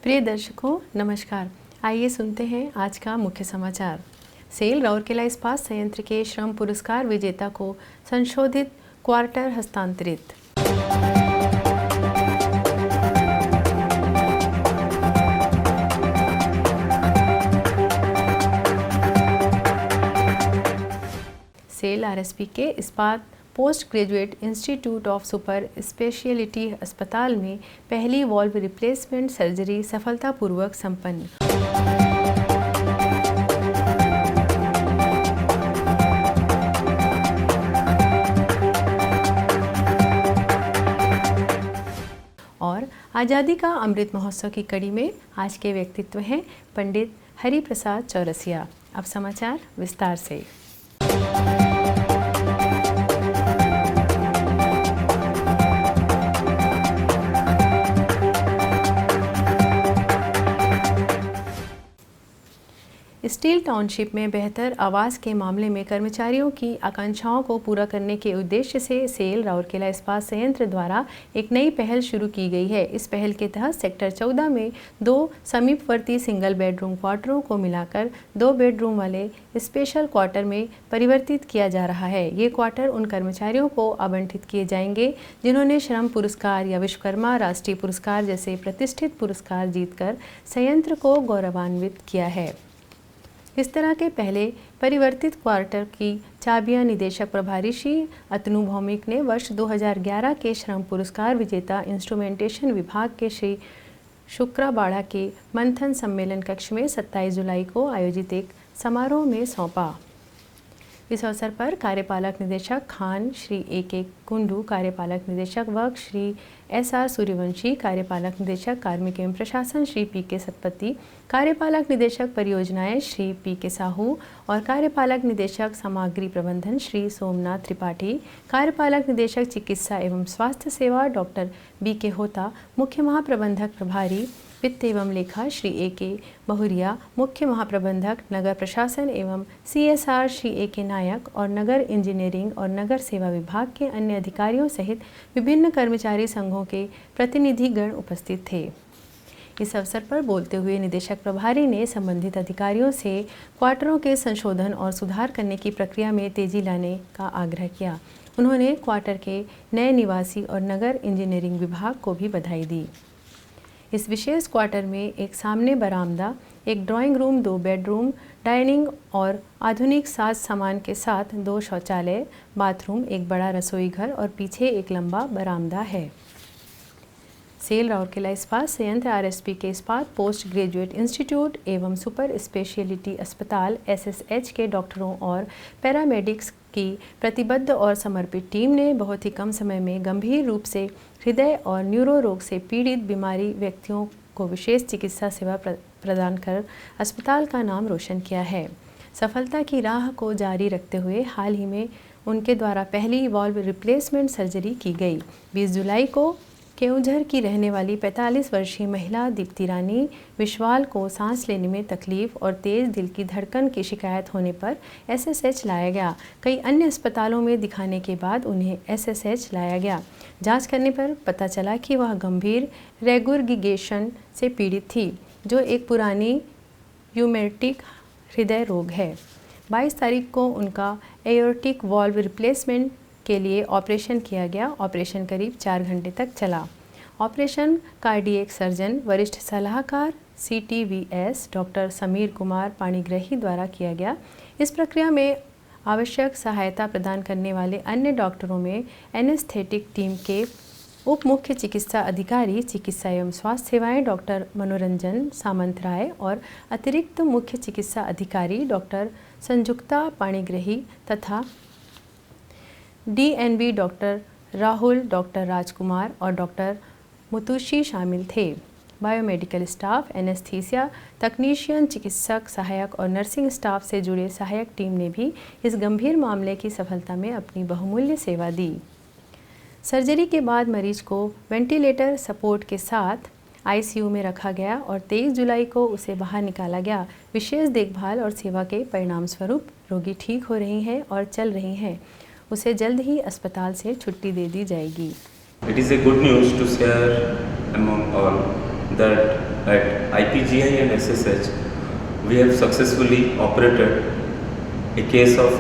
प्रिय दर्शकों नमस्कार। आइए सुनते हैं आज का मुख्य समाचार। सेल राउरकेला इस्पात संयंत्र के श्रम पुरस्कार विजेता को संशोधित क्वार्टर हस्तांतरित। सेल आरएसपी के इस्पात post graduate institute of super speciality अस्पताल में पहली वॉल्व रिप्लेसमेंट सर्जरी सफलतापूर्वक संपन्न। और आज़ादी का अमृत महोत्सव की कड़ी में आज के व्यक्तित्व हैं पंडित हरिप्रसाद चौरसिया। अब समाचार विस्तार से। स्टील टाउनशिप में बेहतर आवास के मामले में कर्मचारियों की आकांक्षाओं को पूरा करने के उद्देश्य से सेल राउरकेला इस्पात संयंत्र द्वारा एक नई पहल शुरू की गई है। इस पहल के तहत सेक्टर 14 में 2 समीपवर्ती सिंगल बेडरूम क्वार्टरों को मिलाकर 2 बेडरूम वाले स्पेशल क्वार्टर में परिवर्तित किया जा रहा है। ये क्वार्टर उन कर्मचारियों को आवंटित किए जाएंगे जिन्होंने श्रम पुरस्कार या विश्वकर्मा राष्ट्रीय पुरस्कार जैसे प्रतिष्ठित पुरस्कार जीतकर संयंत्र को गौरवान्वित किया है। इस तरह के पहले परिवर्तित क्वार्टर की चाबियां निदेशक प्रभारी श्री अतनु भौमिक ने वर्ष 2011 के श्रम पुरस्कार विजेता इंस्ट्रूमेंटेशन विभाग के श्री शुक्राबाड़ा के मंथन सम्मेलन कक्ष में 27 जुलाई को आयोजित एक समारोह में सौंपा। इस अवसर पर कार्यपालक निदेशक खान श्री ए.के. कुंडू, कार्यपालक निदेशक वर्ग श्री एस.आर. सूर्यवंशी, कार्यपालक निदेशक कार्मिक एवं प्रशासन श्री पी.के. सतपति, कार्यपालक निदेशक परियोजनाएं श्री पी.के. साहू और कार्यपालक निदेशक सामग्री प्रबंधन श्री सोमनाथ त्रिपाठी, कार्यपालक निदेशक चिकित्सा एवं स्वास्थ्य सेवा डॉक्टर बी.के. होता, मुख्य महाप्रबंधक प्रभारी वित्त एवं लेखा श्री ए.के. बहुरिया, मुख्य महाप्रबंधक नगर प्रशासन एवं CSR श्री ए.के. नायक और नगर इंजीनियरिंग और नगर सेवा विभाग के अन्य अधिकारियों सहित विभिन्न कर्मचारी संघों के प्रतिनिधिगण उपस्थित थे। इस अवसर पर बोलते हुए निदेशक प्रभारी ने संबंधित अधिकारियों से क्वार्टरों के संशोधन और सुधार करने की प्रक्रिया में तेजी लाने का आग्रह किया। उन्होंने क्वार्टर के नए निवासी और नगर इंजीनियरिंग विभाग को भी बधाई दी। इस विशेष क्वार्टर में एक सामने बरामदा, एक ड्राइंग रूम, 2 बेडरूम, डाइनिंग और आधुनिक साज सामान के साथ 2 शौचालय, बाथरूम, एक बड़ा रसोई घर और पीछे एक लंबा बरामदा है। सेल राउरकेला इस्पात संयंत्र आरएसपी के इस्पात पोस्ट ग्रेजुएट इंस्टीट्यूट एवं सुपर स्पेशलिटी अस्पताल SSH के डॉक्टरों और पैरामेडिक्स की प्रतिबद्ध और समर्पित टीम ने बहुत ही कम समय में गंभीर रूप से हृदय और न्यूरो रोग से पीड़ित बीमारी व्यक्तियों को विशेष चिकित्सा सेवा प्रदान कर अस्पताल का नाम रोशन किया है। सफलता की राह को जारी रखते हुए हाल ही में उनके द्वारा पहली वॉल्व रिप्लेसमेंट सर्जरी की गई। 20 जुलाई को केउंझर की रहने वाली 45 वर्षीय महिला दीप्ति रानी विश्वाल को सांस लेने में तकलीफ और तेज़ दिल की धड़कन की शिकायत होने पर SSH लाया गया। कई अन्य अस्पतालों में दिखाने के बाद उन्हें SSH लाया गया। जांच करने पर पता चला कि वह गंभीर रेगुरगिगेशन से पीड़ित थी, जो एक पुरानी यूमेटिक हृदय रोग है। 22 तारीख को उनका एयोर्टिक वॉल्व रिप्लेसमेंट के लिए ऑपरेशन किया गया। ऑपरेशन करीब 4 घंटे तक चला। ऑपरेशन कार्डियक सर्जन वरिष्ठ सलाहकार CTVS डॉक्टर समीर कुमार पाणिग्रही द्वारा किया गया। इस प्रक्रिया में आवश्यक सहायता प्रदान करने वाले अन्य डॉक्टरों में एनेस्थेटिक टीम के उप मुख्य चिकित्सा अधिकारी चिकित्सा एवं स्वास्थ्य सेवाएं डॉक्टर मनोरंजन सामंतराय और अतिरिक्त मुख्य चिकित्सा अधिकारी डॉक्टर संजुक्ता पाणिग्रही तथा DNB डॉक्टर राहुल, डॉक्टर राजकुमार और डॉक्टर मुतुशी शामिल थे। बायोमेडिकल स्टाफ, एनेस्थीसिया तकनीशियन, चिकित्सक सहायक और नर्सिंग स्टाफ से जुड़े सहायक टीम ने भी इस गंभीर मामले की सफलता में अपनी बहुमूल्य सेवा दी। सर्जरी के बाद मरीज को वेंटिलेटर सपोर्ट के साथ ICU में रखा गया और 23 जुलाई को उसे बाहर निकाला गया। विशेष देखभाल और सेवा के परिणाम स्वरूप रोगी ठीक हो रही हैं और चल रही हैं। उसे जल्द ही अस्पताल से छुट्टी दे दी जाएगी। It is a good news to share among all that at IPGI and SSH we have successfully operated a case of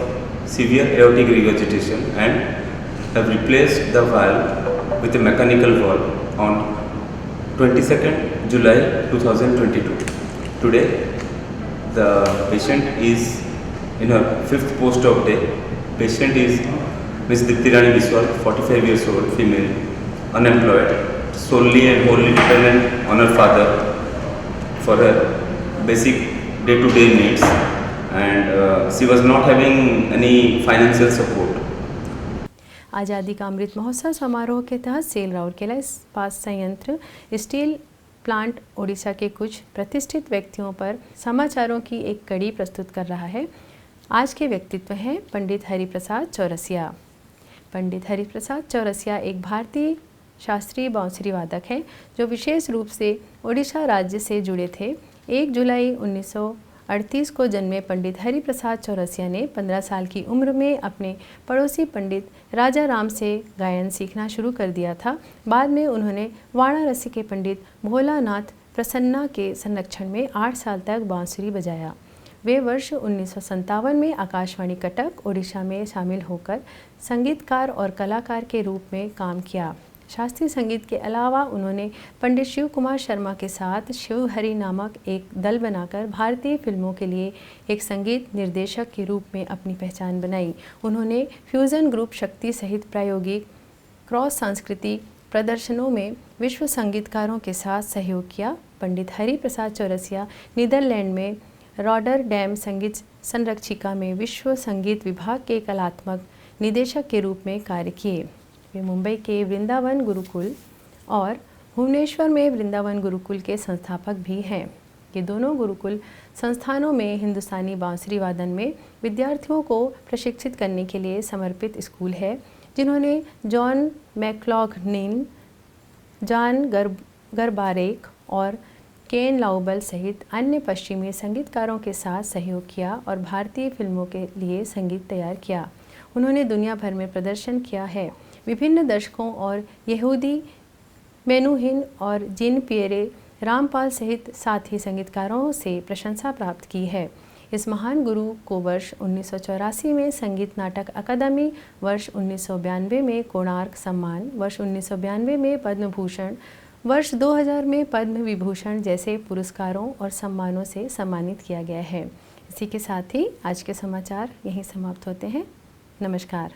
severe aortic regurgitation and have replaced the valve with a mechanical valve on 22nd July 2022. Today the patient is in her 5th post-op day. Patient is Ms. Dipti Rani Biswal, 45 years old, female, unemployed, solely and wholly dependent on her father for her basic day-to-day needs, and she was not having any financial support. आज़ादी का अमृत महोत्सव समारोह के तहत cell Rourkela इस्पात संयंत्र steel plant Odisha के कुछ प्रतिष्ठित व्यक्तियों पर समाचारों की एक कड़ी प्रस्तुत कर रहा है। आज के व्यक्तित्व हैं पंडित हरिप्रसाद चौरसिया। पंडित हरिप्रसाद चौरसिया एक भारतीय शास्त्रीय बांसुरी वादक हैं जो विशेष रूप से ओडिशा राज्य से जुड़े थे। 1 जुलाई 1938 को जन्मे पंडित हरिप्रसाद चौरसिया ने 15 साल की उम्र में अपने पड़ोसी पंडित राजा राम से गायन सीखना शुरू कर दिया था। बाद में उन्होंने वाराणसी के पंडित भोलानाथ प्रसन्ना के संरक्षण में 8 साल तक बांसुरी बजाया। वे वर्ष 1957 में आकाशवाणी कटक ओडिशा में शामिल होकर संगीतकार और कलाकार के रूप में काम किया। शास्त्रीय संगीत के अलावा उन्होंने पंडित शिव कुमार शर्मा के साथ शिव हरि नामक एक दल बनाकर भारतीय फिल्मों के लिए एक संगीत निर्देशक के रूप में अपनी पहचान बनाई। उन्होंने फ्यूजन ग्रुप शक्ति सहित प्रायोगिक क्रॉस सांस्कृतिक प्रदर्शनों में विश्व संगीतकारों के साथ सहयोग किया। पंडित हरिप्रसाद चौरसिया नीदरलैंड में रॉटरडैम संगीत संरक्षिका में विश्व संगीत विभाग के कलात्मक निदेशक के रूप में कार्य किए। वे मुंबई के वृंदावन गुरुकुल और भुवनेश्वर में वृंदावन गुरुकुल के संस्थापक भी हैं। ये दोनों गुरुकुल संस्थानों में हिंदुस्तानी बांसुरी वादन में विद्यार्थियों को प्रशिक्षित करने के लिए समर्पित स्कूल है, जिन्होंने जॉन मैक्लॉघलिन, जॉन गरबारेक और केन लाउबल सहित अन्य पश्चिमी संगीतकारों के साथ सहयोग किया और भारतीय फिल्मों के लिए संगीत तैयार किया। उन्होंने दुनिया भर में प्रदर्शन किया है। विभिन्न दर्शकों और यहूदी मेनुहिन और जीन पियरे रामपाल सहित साथी संगीतकारों से प्रशंसा प्राप्त की है। इस महान गुरु को वर्ष 1984 में संगीत नाटक अकादमी, वर्ष 1992 में कोणार्क सम्मान, वर्ष 1992 में पद्म भूषण, वर्ष 2000 में पद्म विभूषण जैसे पुरस्कारों और सम्मानों से सम्मानित किया गया है। इसी के साथ ही आज के समाचार यहीं समाप्त होते हैं। नमस्कार।